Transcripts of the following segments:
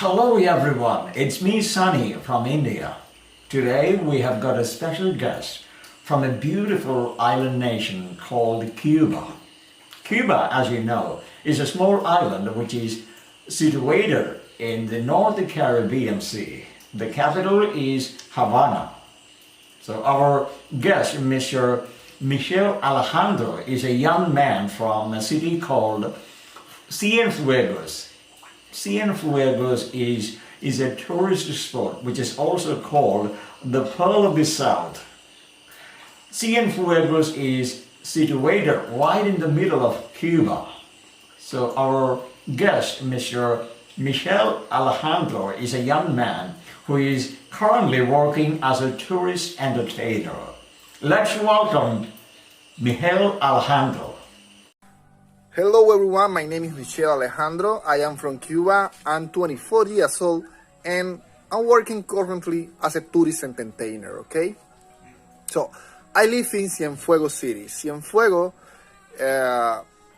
Hello everyone, it's me Sunny from India. Today we have got a special guest from a beautiful island nation called Cuba. Cuba, as you know, is a small island which is situated in the North Caribbean Sea. The capital is Havana. So our guest, Mr. Michel Alexandro, is a young man from a city called Cienfuegos. Cienfuegos is a tourist spot which is also called the Pearl of the South. Cienfuegos is situated right in the middle of Cuba. So our guest, Mr. Michel Alexandro, is a young man who is currently working as a tourist entertainer. Let's welcome Michel Alexandro. Hello everyone, my name is Michel Alexandro. I am from Cuba. I'm 24 years old and I'm working currently as a tourist entertainer, okay? So, I live in Cienfuegos city. Cienfuegos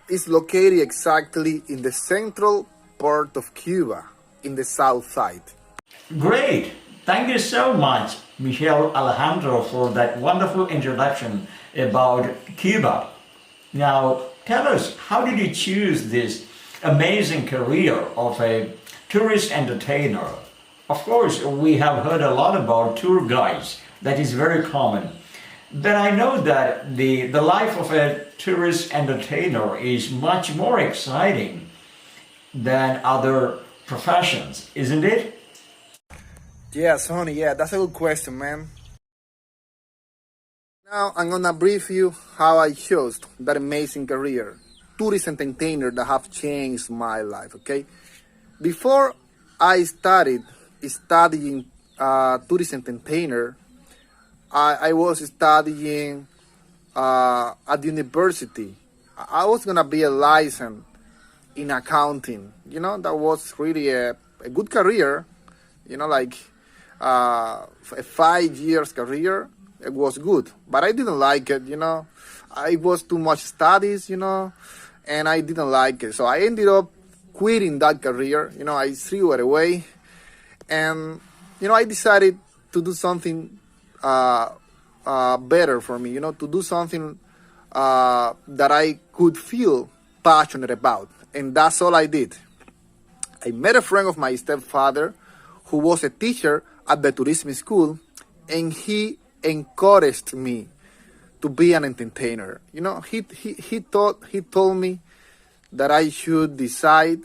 is located exactly in the central part of Cuba, in the south side. Great! Thank you so much, Michel Alexandro, for that wonderful introduction about Cuba. Now, tell us, how did you choose this amazing career of a tourist entertainer? Of course, we have heard a lot about tour guides. That is very common. But I know that the life of a tourist entertainer is much more exciting than other professions, isn't it? Yeah, Sonny, that's a good question, man. Now I'm gonna brief you how I chose that amazing career, tourist entertainer that have changed my life, okay? Before I started studying tourist entertainer, I was studying at university. I was gonna be a license in accounting. You know, that was really a good career. You know, like a 5 years career. It was good, but I didn't like it. You know, it was too much studies. You know, and I didn't like it. So I ended up quitting that career. You know, I threw it away, and you know, I decided to do something better for me, you know, to do something that I could feel passionate about. And that's all I did. I met a friend of my stepfather who was a teacher at the tourism school, and he encouraged me to be an entertainer. You know, he told me that I should decide,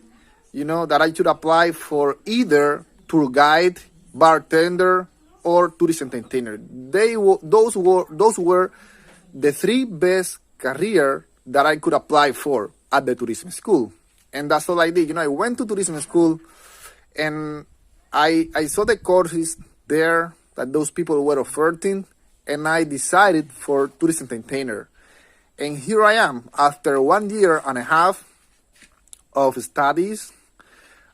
you know, that I should apply for either tour guide, bartender, or tourist entertainer. Those were the three best career that I could apply for at the tourism school. And that's all I did. You know, I went to tourism school and I saw the courses there that those people were offering, and I decided for tourist entertainer. And here I am, after 1 year and a half of studies,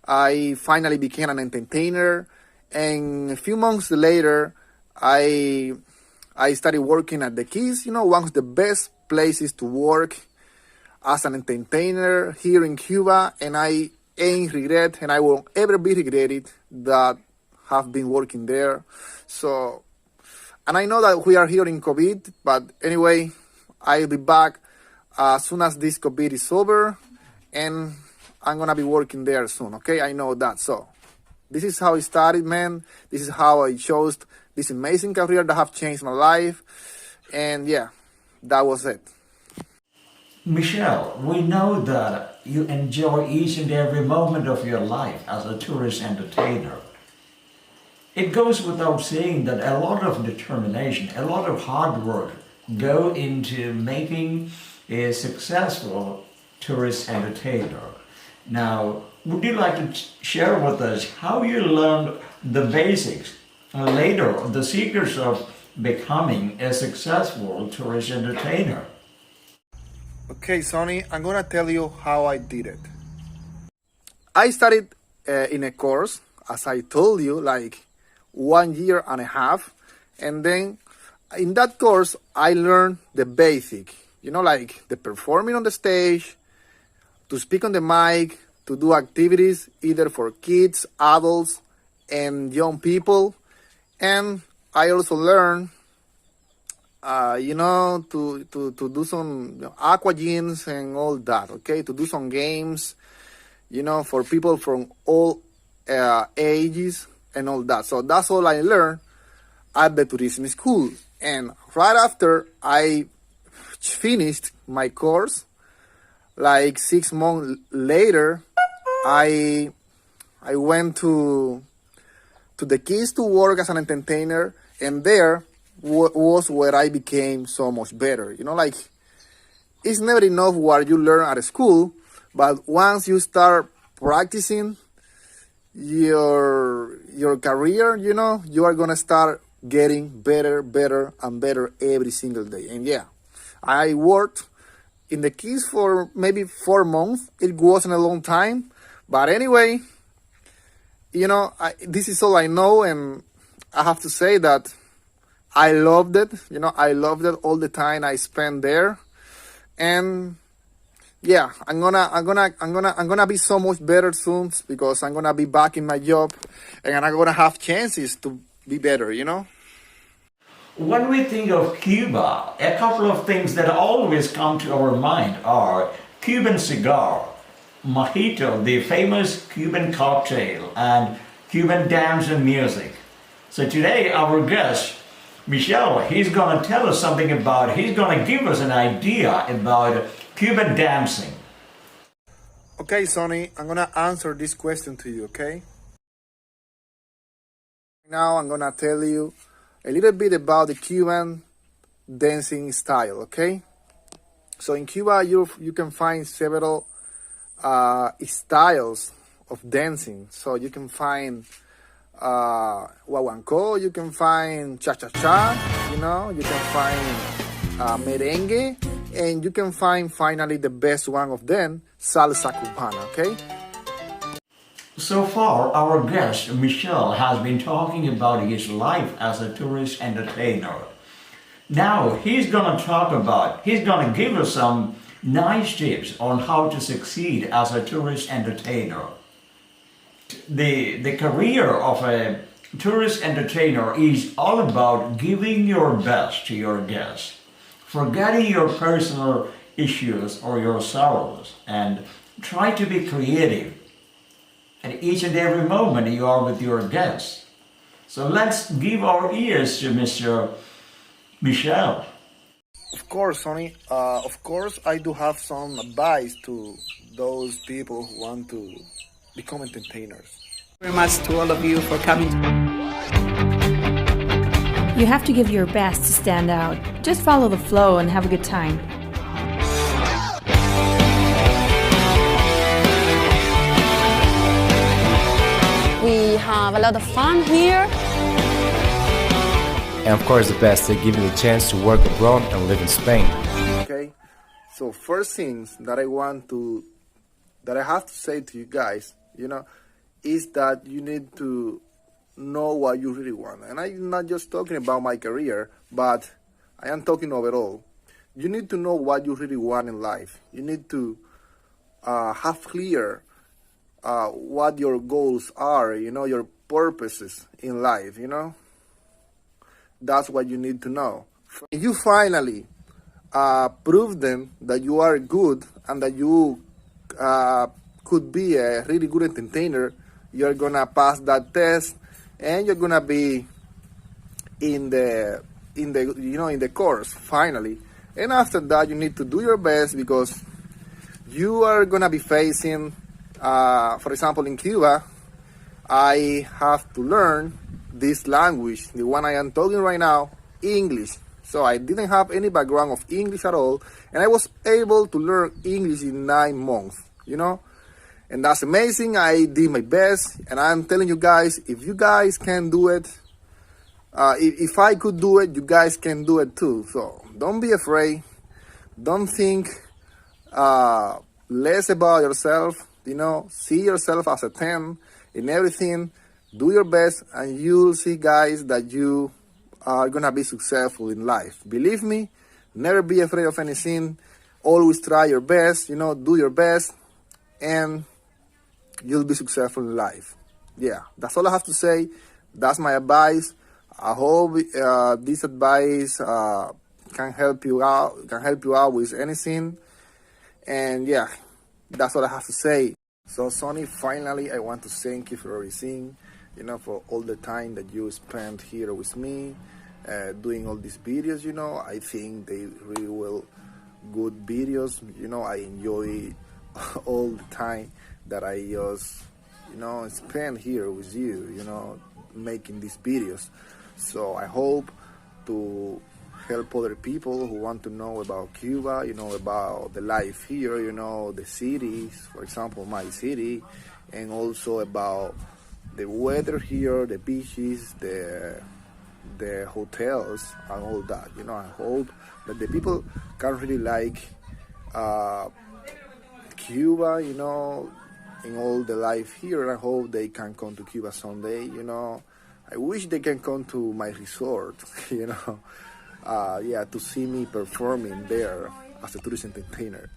I finally became an entertainer. And a few months later, I started working at the Keys, you know, one of the best places to work as an entertainer here in Cuba. And I ain't regret, and I won't ever be regretted that have been working there. So, and I know that we are here in COVID, but anyway, I'll be back as soon as this COVID is over, and I'm gonna be working there soon, okay? I know that, so. This is how it started, man. This is how I chose this amazing career that have changed my life. And yeah, that was it. Michelle, we know that you enjoy each and every moment of your life as a tourist entertainer. It goes without saying that a lot of determination, a lot of hard work go into making a successful tourist entertainer. Now, would you like to share with us how you learned the basics, later the secrets of becoming a successful tourist entertainer? Okay, Sonny, I'm gonna tell you how I did it. I started in a course, as I told you, like 1 year and a half. And then in that course, I learned the basic, you know, like the performing on the stage, to speak on the mic, to do activities either for kids, adults, and young people. And I also learned, to do some aqua gyms and all that, okay? To do some games, for people from all ages and all that. So that's all I learned at the tourism school. And right after I finished my course, like 6 months later, I went to the Keys to work as an entertainer, and there was where I became so much better. Like, it's never enough what you learn at school, but once you start practicing your career, you are gonna start getting better and better every single day. And yeah, I worked in the Keys for maybe 4 months. It wasn't a long time, but anyway, this is all I know, and I have to say that I loved it. I loved it all the time I spent there, and yeah, I'm gonna be so much better soon because I'm gonna be back in my job, and I'm gonna have chances to be better. When we think of Cuba, a couple of things that always come to our mind are Cuban cigar, mojito, the famous Cuban cocktail, and Cuban dance and music. So today our guest, Michel, he's going to tell us something about, he's going to give us an idea about Cuban dancing. Okay, Sonny, I'm going to answer this question to you, okay? Now I'm going to tell you a little bit about the Cuban dancing style, okay? So in Cuba, you can find several styles of dancing. So you can find guaguancó, you can find cha-cha-cha, you can find merengue, and you can find finally the best one of them, salsa cubana, okay? So far, our guest, Michel, has been talking about his life as a tourist entertainer. Now, he's going to give us some nice tips on how to succeed as a tourist entertainer. The career of a tourist entertainer is all about giving your best to your guests, forgetting your personal issues or your sorrows, and try to be creative at each and every moment you are with your guests. So let's give our ears to Mr. Michel. Of course, Sonny. Of course, I do have some advice to those people who want to become entertainers. Very much to all of you for coming. You have to give your best to stand out. Just follow the flow and have a good time. We have a lot of fun here. And of course, the best, they give you the chance to work abroad and live in Spain. Okay, so first things that I have to say to you guys, is that you need to know what you really want. And I'm not just talking about my career, but I am talking overall. You need to know what you really want in life. You need to have clear what your goals are, your purposes in life, That's what you need to know. If you finally prove them that you are good and that you could be a really good entertainer, you're gonna pass that test and you're gonna be in the course finally. And after that, you need to do your best because you are gonna be facing, for example, in Cuba, I have to learn this language, the one I am talking right now, English. So I didn't have any background of English at all, and I was able to learn English in 9 months, And that's amazing. I did my best, and I'm telling you guys, if you guys can do it, if I could do it, you guys can do it too. So don't be afraid. Don't think less about yourself. See yourself as a 10 in everything. Do your best, and you'll see, guys, that you are gonna be successful in life. Believe me, never be afraid of anything. Always try your best, do your best, and you'll be successful in life. Yeah, that's all I have to say. That's my advice. I hope this advice can help you out. Can help you out with anything. And yeah, that's all I have to say. So Sonny, finally, I want to thank you for everything. You know, for all the time that you spent here with me, doing all these videos. You know, I think they really well good videos. You know, I enjoy all the time that I just, you know, spend here with you, you know, making these videos. So I hope to help other people who want to know about Cuba, you know, about the life here, you know, the cities, for example, my city, and also about the weather here, the beaches, the hotels, and all that. You know, I hope that the people can really like Cuba, you know, and all the life here. And I hope they can come to Cuba someday, you know. I wish they can come to my resort, you know, yeah, to see me performing there as a tourist entertainer.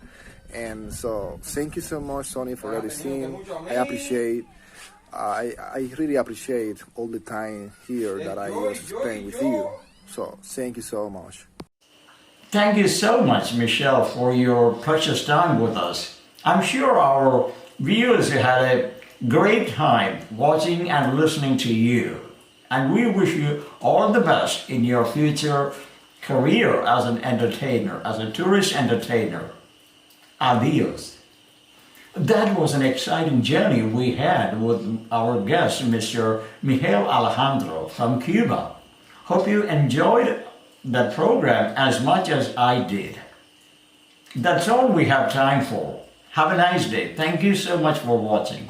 And so, thank you so much, Sonny, for everything. I really appreciate all the time here that I was spent with you. So, thank you so much. Thank you so much, Michel, for your precious time with us. I'm sure our viewers had a great time watching and listening to you. And we wish you all the best in your future career as an entertainer, as a tourist entertainer. Adios. That was an exciting journey we had with our guest, Mr. Michel Alexandro from Cuba. Hope you enjoyed the program as much as I did. That's all we have time for. Have a nice day. Thank you so much for watching.